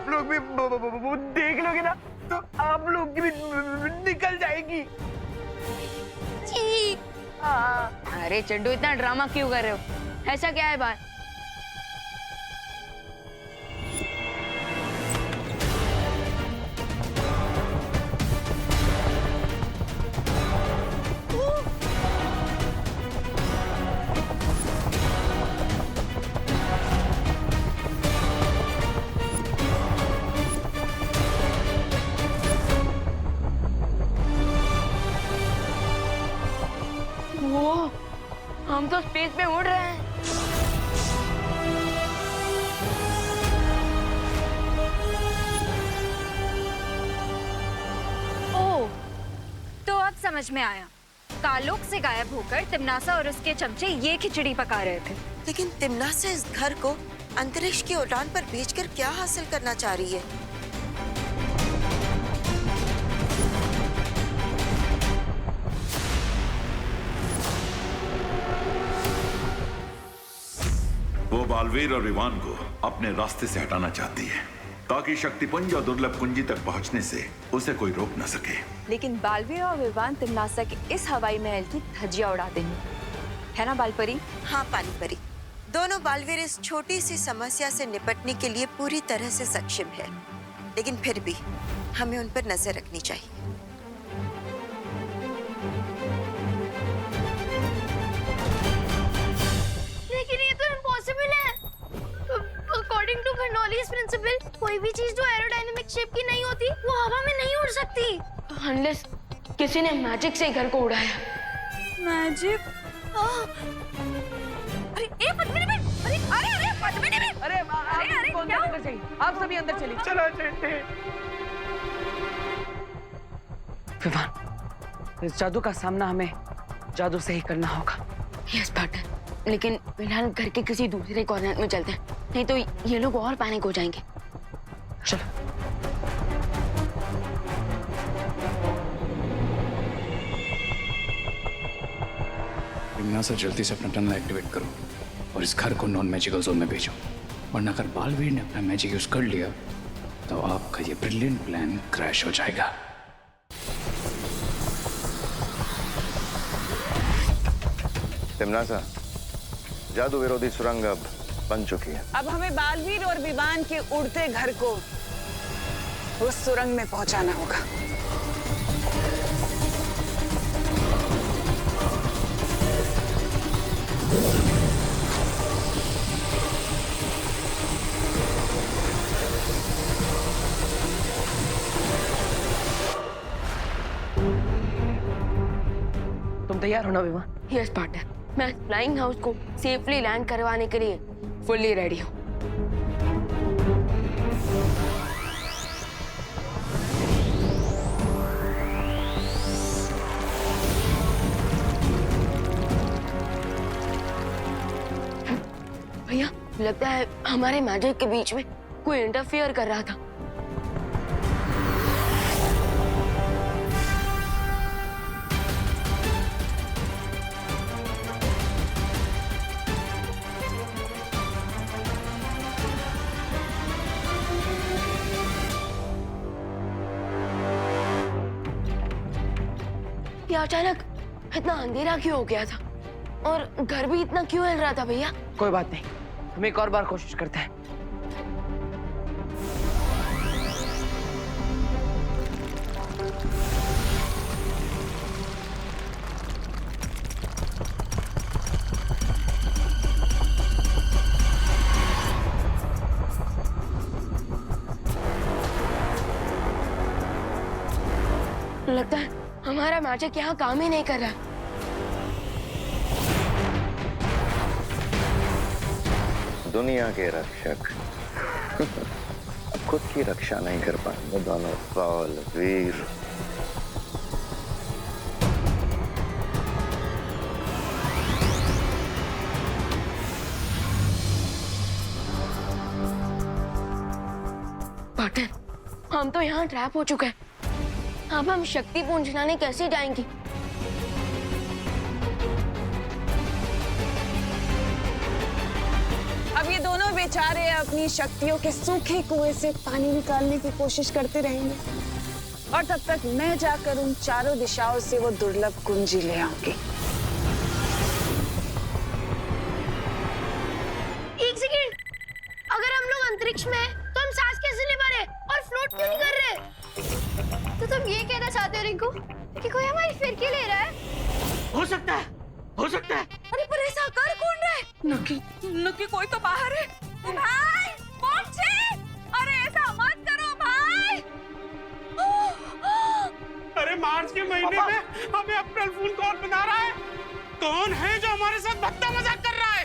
आप लोग भी देख लोगे ना तो आप लोग की भी निकल जाएगी। अरे चड्डू, इतना ड्रामा क्यों कर रहे हो? ऐसा क्या है बात? वो हम तो स्पेस में उड़ रहे हैं। ओह, तो अब समझ में आया। कालोक से गायब होकर तिम्नासा और उसके चमचे ये खिचड़ी पका रहे थे। लेकिन तिम्नासा इस घर को अंतरिक्ष की उड़ान पर बेचकर क्या हासिल करना चाह रही है? वो बालवीर और विवान को अपने रास्ते से हटाना चाहती है ताकि शक्तिपुंज और दुर्लभ कुंजी तक पहुंचने से उसे कोई रोक न सके। लेकिन बालवीर और विवान तिम्नासा के इस हवाई महल की धज्जियां उड़ा देंगे, है ना बालपरी? हाँ पानी परी, दोनों बालवीर इस छोटी सी समस्या से निपटने के लिए पूरी तरह से सक्षम है, लेकिन फिर भी हमें उन पर नजर रखनी चाहिए। लेकिन ये तो इम्पॉसिबल है। अकॉर्डिंग टू बर्नौलीज प्रिंसिपल, कोई भी चीज जो एरोडायनेमिक शेप की नहीं होती वो हवा में नहीं उड़ सकती। अनलेस किसी ने मैजिक से घर को उड़ाया। मैजिक? अरे ए पद्मिनी बहन, अरे अरे अरे पद्मिनी बहन, अरे अरे क्या? अंदर चलिए, आप सभी अंदर चलिए। चलो चलते। विवान, इस जादू का सामना हमें जादू से ही करना होगा। यस पार्टनर, लेकिन फिलहाल घर के किसी दूसरे कॉर्नर में चलते हैं, नहीं तो ये लोग और पैनिक हो जाएंगे। चलो। तिम्नासा, जल्दी से अपना टनल एक्टिवेट करो और इस घर को नॉन मैजिकल जोन में भेजो, वरना अगर बालवीर ने अपना मैजिक यूज कर लिया तो आपका ये ब्रिलियंट प्लान क्रैश हो जाएगा। तिम्नासा, जादू विरोधी सुरंग अब बन चुकी है। अब हमें बालवीर और विवान के उड़ते घर को उस सुरंग में पहुंचाना होगा। तुम तैयार हो ना विवान? यस पार्टनर, मैं फ्लाइंग हाउस को सेफली लैंड करवाने के लिए फुल्ली रेडी हूँ। भैया, लगता है हमारे मैजिक के बीच में कोई इंटरफियर कर रहा था। ये अचानक इतना अंधेरा क्यों हो गया था और घर भी इतना क्यों हिल रहा था भैया? कोई बात नहीं, हम एक और बार कोशिश करते हैं। लगता है हमारा मैजिक यहाँ काम ही नहीं कर रहा। दुनिया के रक्षक अब खुद की रक्षा नहीं कर पाएंगे दोनों बालवीर। पार्टनर, हम तो यहाँ ट्रैप हो चुके हैं। अब हम शक्तिपुंज लाने कैसे जाएंगे? अब ये दोनों बेचारे अपनी शक्तियों के सूखे कुएं से पानी निकालने की कोशिश करते रहेंगे और तब तक मैं जाकर उन चारों दिशाओं से वो दुर्लभ कुंजी ले आऊंगी। एक सेकंड, अगर हम लोग अंतरिक्ष में हैं, तो हम सांस कैसे ले पा रहे और फ्लोट क्यों नहीं कर रहे? तो तुम ये कहना चाहते हो रिंकू कि कोई हमारी फिरकी ले रहा है? हो सकता है, हो सकता है। अरे पर ऐसा कर कौन रहा है? नक्की नक्की कोई तो बाहर है। भाई मोक्षी, अरे ऐसा मत करो भाई। अरे मार्च के महीने में हमें अप्रैल फूल कौन बना रहा है? कौन है जो हमारे साथ भद्दा मजाक कर रहा है?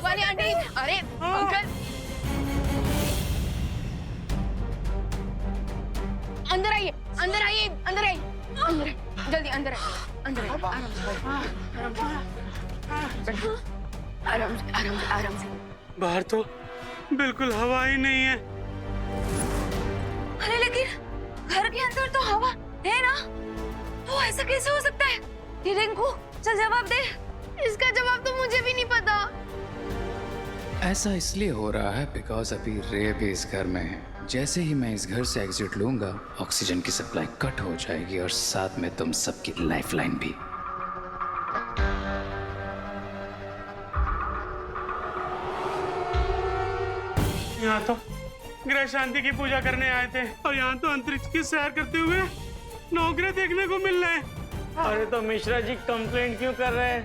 वाली आंटी, अरे अंकल अंदर आइए, अंदर आइए, अंदर आइए, अंदर आइए, जल्दी अंदर आइए, अंदर आइए, आराम से, आराम से, आराम से। बाहर तो बिल्कुल हवा ही नहीं है। अरे लेकिन घर के अंदर तो हवा है ना, तो ऐसा कैसे हो सकता है? रिंकू चल जवाब दे। इसका जवाब तो मुझे भी नहीं पता। ऐसा इसलिए हो रहा है बिकॉज अभी रे भी इस घर में है। जैसे ही मैं इस घर से एग्जिट लूंगा, ऑक्सीजन की सप्लाई कट हो जाएगी और साथ में तुम सबकी लाइफलाइन भी। यहाँ तो ग्रह शांति की पूजा करने आए थे और यहाँ तो अंतरिक्ष की सैर करते हुए नौकरी देखने को मिल रहे हैं। अरे तो मिश्रा जी कंप्लेंट क्यों कर रहे हैं?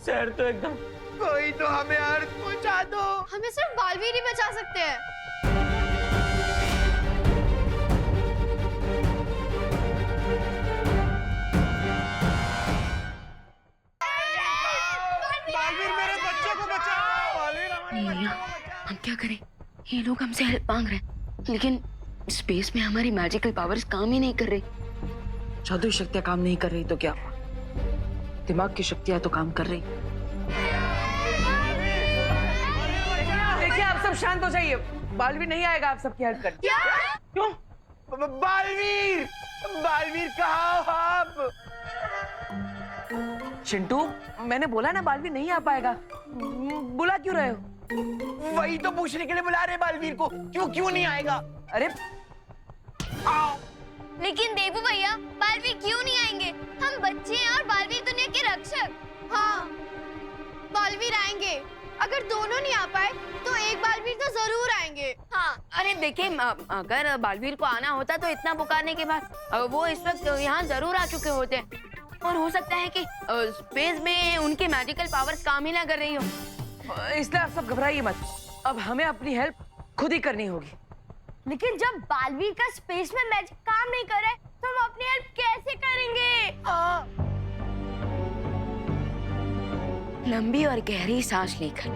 सैर तो एकदम। कोई तो हमें अर्थ पहुंचा दो। हमें सिर्फ बालवीर ही बचा सकते हैं। बालवीर मेरे बच्चे को बचाओ। बालवीर हमारे बच्चे को बचाओ। हम क्या करें? ये लोग हमसे हेल्प मांग रहे हैं, लेकिन स्पेस में हमारी मैजिकल पावर्स काम ही नहीं कर रही। जादुई शक्तियां काम नहीं कर रही तो क्या हुआ? दिमाग की शक्तियां तो काम कर रही। देखिए आप सब शांत हो जाइए, बालवीर नहीं आएगा आप सबकी हेल्प करने। क्यों? बालवीर, बालवीर कहाँ हो आप? चिंटू, मैंने बोला ना बालवीर नहीं आ पाएगा। बुला क्यों रहे हो? वही तो पूछने के लिए बुला रहे बालवीर को। क्यों नहीं आएगा? अरे लेकिन देवू भैया, बालवीर क्यों नहीं आएंगे? हम बच्चे हैं और बालवीर दुनिया के रक्षक। हाँ, बालवीर आएंगे। अगर दोनों नहीं आ पाए तो एक बालवीर तो जरूर आएंगे। हाँ, अरे देखिए, अगर बालवीर को आना होता तो इतना पुकारने के बाद वो इस वक्त यहाँ जरूर आ चुके होते, और हो सकता है कि स्पेस में उनके मैजिकल पावर्स काम ही ना कर रही हो। इसलिए आप सब घबराइए मत, अब हमें अपनी हेल्प खुद ही करनी होगी। लेकिन जब बालवीर का स्पेस में मैजिक काम नहीं कर रहा है, तो हम अपनी हेल्प कैसे करेंगे? लंबी और गहरी सांस लेकर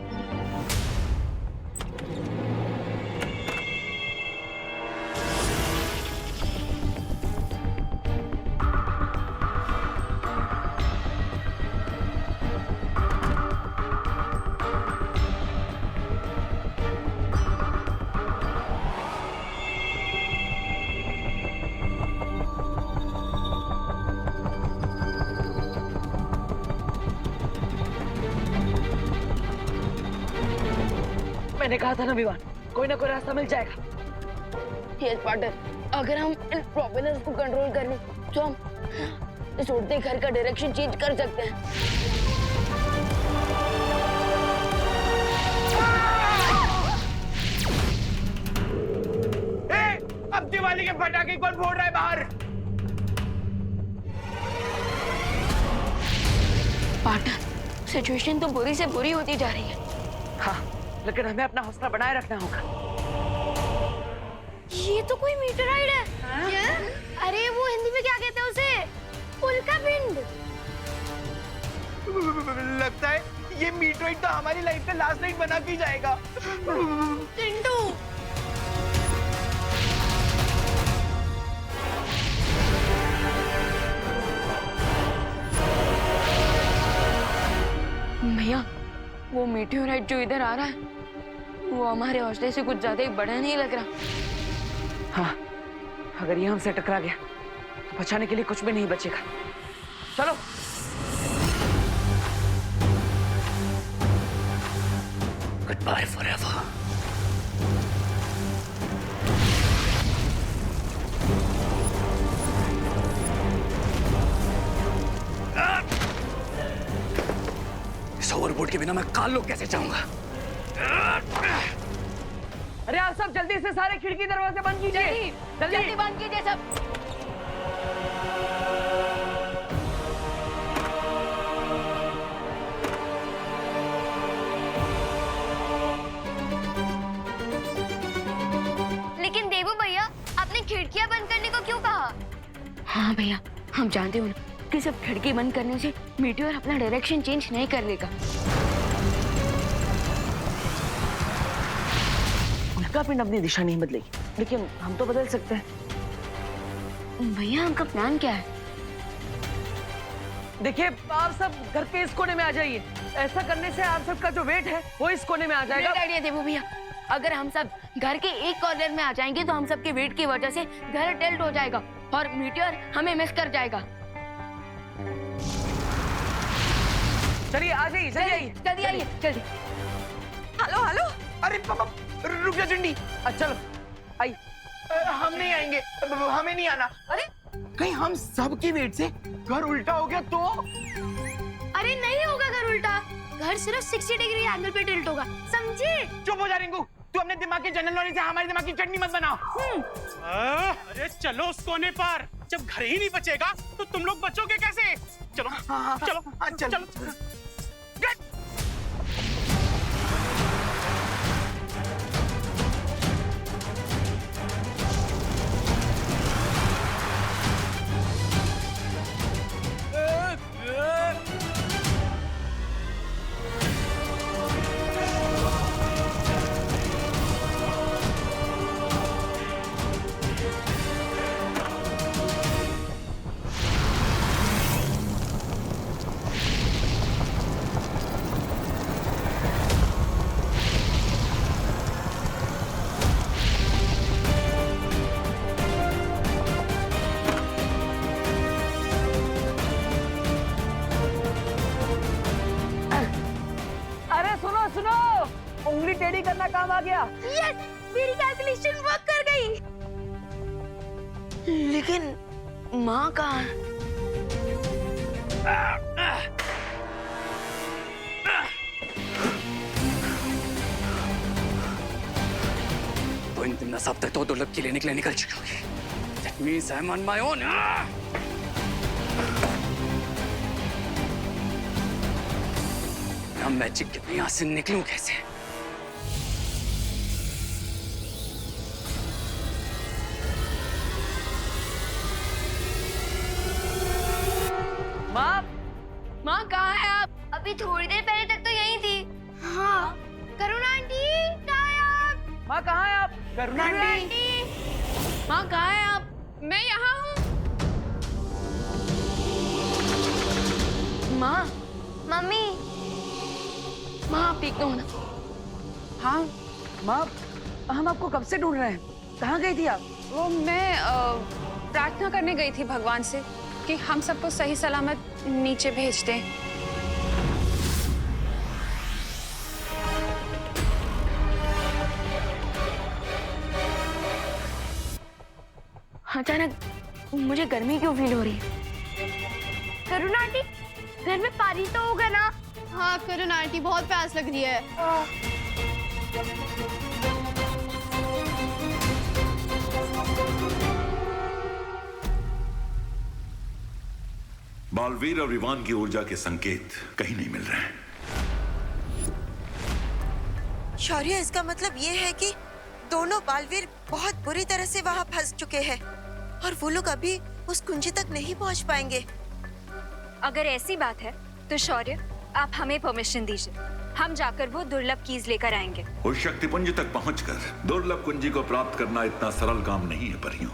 मैंने कहा था ना विवान, कोई ना कोई रास्ता मिल जाएगा। यस पार्टनर, अगर हम इन प्रोपेलर्स को कंट्रोल कर लें तो हम इस उड़ते घर का डायरेक्शन चेंज कर सकते हैं। अब दिवाली के पटाखे कौन फोड़ रहा है बाहर? पार्टनर, सिचुएशन तो बुरी से बुरी होती जा रही है। हाँ, लेकिन हमें अपना हौसला बनाए रखना होगा। ये तो कोई मीटराइड है। क्या? अरे वो हिंदी में क्या कहते हैं उसे? उल्का पिंड। लगता है ये मीटराइड तो हमारी लाइफ का लास्ट नाइट बना के जाएगा। चिंटू, भैया, वो मीटियोराइट जो इधर आ रहा है, वो हमारे हौसले से कुछ ज्यादा ही बड़ा नहीं लग रहा। हाँ, अगर ये हमसे टकरा गया तो बचाने के लिए कुछ भी नहीं बचेगा। चलो। Goodbye forever. इस ओवरबोर्ड के बिना मैं काल लोग कैसे जाऊंगा? अरे आप सब जल्दी से सारे खिड़की दरवाजे बंद कीजिए। जल्दी बंद कीजिए सब। लेकिन देवू भैया, आपने खिड़कियां बंद करने को क्यों कहा? हाँ भैया, हम जानते हो ना कि सब खिड़की बंद करने से मीटियोर अपना डायरेक्शन चेंज नहीं कर लेगा। उल्कापिंड अपनी दिशा नहीं बदलेगी, लेकिन हम तो बदल सकते हैं। भैया आपका प्लान क्या है? देखिए, आप सब घर के इस कोने में आ जाइए। ऐसा करने से आप सबका जो वेट है वो इस कोने में आ जाएगा। ग्रेट आइडिया देवू भैया। अगर हम सब घर के एक कॉर्नर में आ जाएंगे तो हम सबके वेट की वजह से घर टिल्ट हो जाएगा और मीटियोर हमें मिस कर जाएगा। चलिए आ जाइए, जल्दी आइए, जल्दी। Hello hello. अरे पापा रुक जा चिंडी। चलो आई। हम नहीं आएंगे, हमें नहीं आना। अरे कहीं हम सबकी वेट से घर उल्टा हो गया तो? अरे नहीं होगा घर उल्टा, घर सिर्फ 60 डिग्री एंगल पे टिल्ट होगा, समझे? चुप हो जा रिंकू, तू अपने दिमाग के जनरल नॉलेज से हमारे दिमाग की चटनी मत बनाओ। अरे चलो उस कोने पर। जब घर ही नहीं बचेगा तो तुम लोग बचोगे कैसे? चलो चलो चलो। उंगली टेढ़ी करना काम आ गया। यस, मेरी कैलकुलेशन वर्क कर गई। लेकिन माँ कहाँ है? तो इन दिन सब तक तो दुर्लभ के लेने के लिए निकल चुकी होगी। That means I'm on my own. मैं मैजिक के यहाँ से निकलूं कैसे? माँ कहाँ है आप? अभी थोड़ी देर पहले तक तो यहीं थी। हाँ, करुणा आंटी, गायब। माँ कहाँ है आप? करुणा आंटी। माँ कहाँ है आप? मैं यहाँ हूँ। माँ, मम्मी। माँ आप ठीक तो हो ना? हाँ माँ, हम आपको कब से ढूंढ रहे हैं। कहाँ गई थी आप? वो मैं प्रार्थना करने गई थी भगवान से कि हम सबको सही सलामत नीचे भेज दें। अचानक मुझे गर्मी क्यों फील हो रही है? करुणा आंटी, घर में पानी तो होगा ना? हाँ करुणा आंटी, बहुत प्यास लग रही है। बालवीर और इवान की ऊर्जा के संकेत कहीं नहीं मिल रहे हैं। शौर्य, इसका मतलब ये है कि दोनों बालवीर बहुत बुरी तरह से वहाँ फंस चुके हैं और वो लोग अभी उस कुंजी तक नहीं पहुँच पाएंगे। अगर ऐसी बात है तो शौर्य, आप हमें परमिशन दीजिए, हम जाकर वो दुर्लभ कीज लेकर आएंगे। उस शक्तिपुंज तक पहुंचकर दुर्लभ कुंजी को प्राप्त करना इतना सरल काम नहीं है परियों।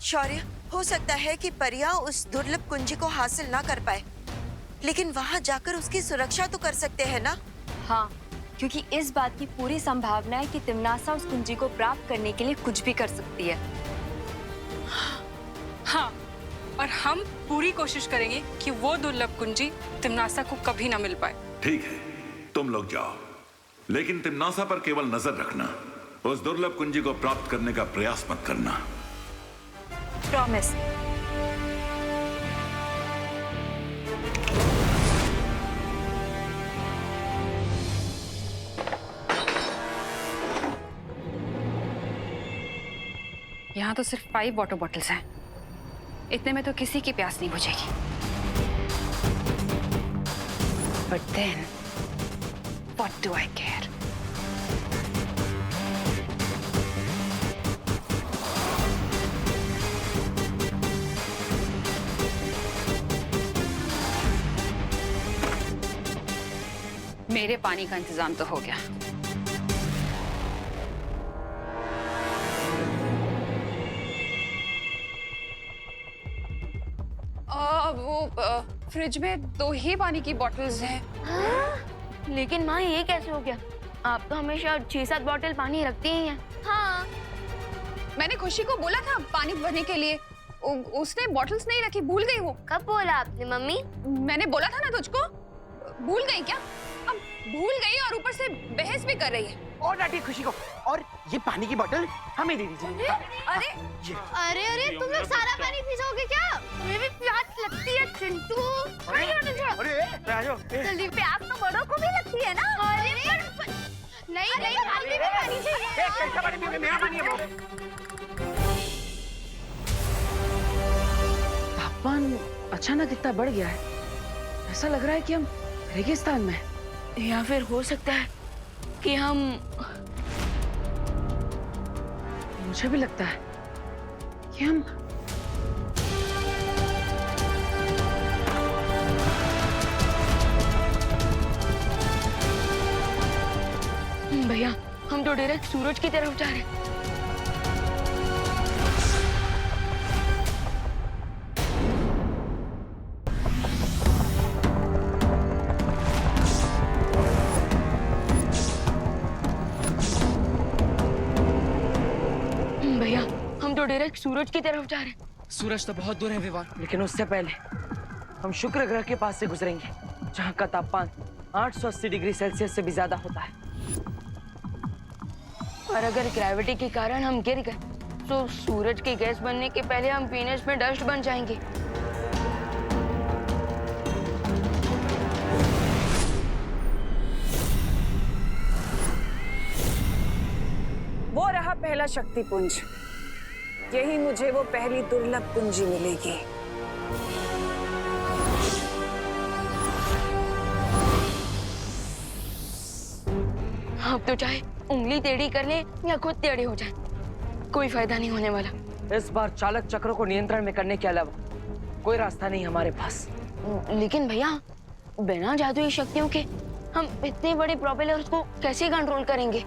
शौर्य, हो सकता है कि परियां उस दुर्लभ कुंजी को हासिल ना कर पाए, लेकिन वहाँ जाकर उसकी सुरक्षा तो कर सकते हैं ना? हाँ, क्योंकि इस बात की पूरी संभावना है कि तिम्नासा उस कुंजी को प्राप्त करने के लिए कुछ भी कर सकती है। हाँ, और हम पूरी कोशिश करेंगे कि वो दुर्लभ कुंजी तिम्नासा को कभी ना मिल पाए। ठीक है, तुम लोग जाओ, लेकिन तिम्नासा पर केवल नजर रखना, उस दुर्लभ कुंजी को प्राप्त करने का प्रयास मत करना। प्रॉमिस। यहाँ तो सिर्फ 5 वाटर बॉटल्स हैं। इतने में तो किसी की प्यास नहीं बुझेगी। But then, what do I care? मेरे पानी का इंतजाम तो हो गया। वो फ्रिज में 2 ही पानी की बॉटल्स हैं। लेकिन माँ ये कैसे हो गया? आप तो हमेशा 6-7 बॉटल पानी रखती ही हैं। हाँ, मैंने खुशी को बोला था पानी भरने के लिए, उसने बॉटल्स नहीं रखी, भूल गई वो। कब बोला आपने मम्मी? मैंने बोला था ना तुझको, भूल गई क्या? अब भूल गई और ऊपर से बहस भी कर रही है। और डांटी खुशी को, और ये पानी की बोतल हमें दे दीजिए। अरे अरे अरे तुम लोग सारा पानी पी जाओगे क्या? मुझे भी प्यास लगती है चिंटू। जल्दी, प्यास तो बड़ों को भी लगती है ना। अरे नहीं नहीं, पानी भी पानी चाहिए। तापमान अचानक इतना बढ़ गया है, ऐसा लग रहा है कि हम रेगिस्तान में हैं। या फिर हो सकता है कि हम, मुझे भी लगता है कि हम भैया हम तो डायरेक्ट सूरज की तरफ जा रहे हैं। भैया हम तो डायरेक्ट सूरज की तरफ जा रहे हैं। सूरज तो बहुत दूर है विवान, लेकिन उससे पहले हम शुक्र ग्रह के पास से गुजरेंगे, जहाँ का तापमान 880 डिग्री सेल्सियस से भी ज्यादा होता है। और अगर ग्रेविटी के कारण हम गिर गए तो सूरज की गैस बनने के पहले हम वीनस में डस्ट बन जाएंगे। वो रहा पहला शक्तिपुंज। यही मुझे वो पहली दुर्लभ कुंजी मिलेगी। अब तो चाहे उंगली टेढ़ी कर ले या खुद टेढ़े हो जाए, कोई फायदा नहीं होने वाला। इस बार चालक चक्रों को नियंत्रण में करने के अलावा कोई रास्ता नहीं हमारे पास। लेकिन भैया बिना जादुई शक्तियों के हम इतने बड़े प्रोपेलर्स को कैसे कंट्रोल करेंगे?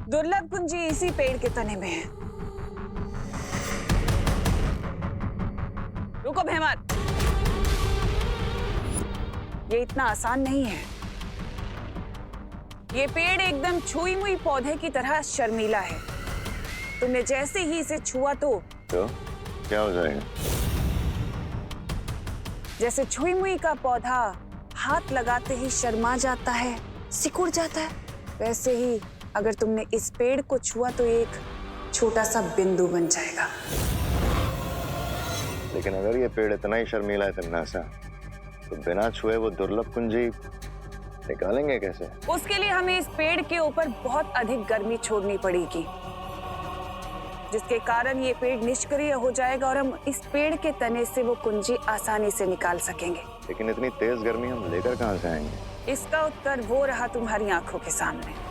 दुर्लभ कुंजी इसी पेड़ के तने में है। रुको भैमर, ये इतना आसान नहीं है। ये पेड़ एकदम छुई मुई पौधे की तरह शर्मीला है। तुमने जैसे ही इसे छुआ तो क्या हो जाएगा? जैसे छुई मुई का पौधा हाथ लगाते ही शर्मा जाता है, सिकुड़ जाता है, वैसे ही अगर तुमने इस पेड़ को छुआ तो एक छोटा सा बिंदु बन जाएगा। लेकिन अगर ये पेड़ इतना ही शर्मीला है तिम्नासा, तो बिना छुए वो दुर्लभ कुंजी निकालेंगे कैसे? उसके लिए हमें इस पेड़ के ऊपर बहुत अधिक गर्मी छोड़नी पड़ेगी, जिसके कारण ये पेड़ निष्क्रिय हो जाएगा और हम इस पेड़ के तने से वो कुंजी आसानी से निकाल सकेंगे। लेकिन इतनी तेज गर्मी हम लेकर कहाँ से आएंगे? इसका उत्तर वो रहा तुम्हारी आंखों के सामने।